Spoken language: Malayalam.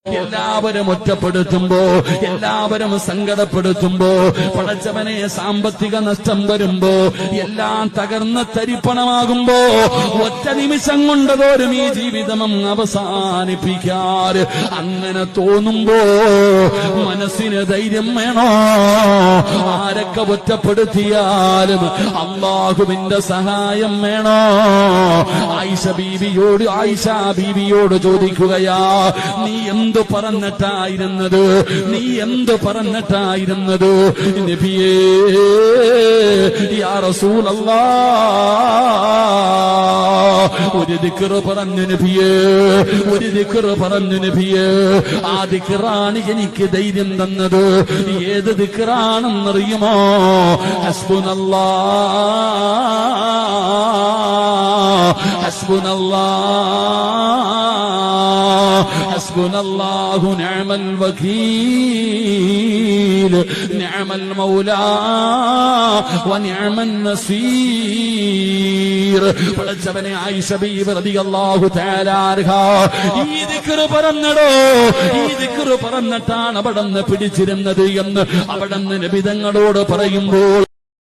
എല്ലാവരും ഒറ്റപ്പെടുത്തുമ്പോ, എല്ലാവരും സങ്കടപ്പെടുത്തുമ്പോ, പടച്ചവനെ സാമ്പത്തിക നഷ്ടം വരുമ്പോ, എല്ലാം തകർന്ന തരിപ്പണമാകുമ്പോ, ഒറ്റ നിമിഷം കൊണ്ടതോരും ഈ ജീവിതം അവസാനിപ്പിക്കാറ്. അങ്ങനെ തോന്നുമ്പോ മനസ്സിന് ധൈര്യം വേണോ? ആരൊക്കെ ഒറ്റപ്പെടുത്തിയാലും അള്ളാഹുവിന്റെ സഹായം വേണോ? ആയിഷ ബീവിയോട് ചോദിക്കുകയാ, നീ എന്തു പറഞ്ഞിട്ടായിരുന്നത്? നീ എന്തു പറഞ്ഞിട്ടായിരുന്നത്? നബിയേ, യാ റസൂലല്ലാഹ്, ഒരു ദിക്ർ പറഞ്ഞു നബിയേ, ഒരു ദിക്ർ പറഞ്ഞു നബിയേ. ആ ദിക്റാണ് എനിക്ക് ധൈര്യം തന്നത്. ഏത് ദിക്റാണെന്നറിയുമോ? ഹസ്ബുനല്ലാഹ്, ഹസ്ബുനല്ലാഹു നിഅമൽ വകീൽ, നിഅമൽ മൗലാ വനിഅമൻ നസീർ. പടച്ചവനെ, ആയിഷ ബീവി റളിയല്ലാഹു തആല അൻഹാ ഈ ദിക്ർ പറഞ്ഞടോ, ഈ ദിക്ർ പറഞ്ഞിട്ടാണ് അവിടുന്ന് പിടിച്ചിരുന്നത് എന്ന് അവിടുന്ന് നബി തങ്ങളോട് പറയുമ്പോൾ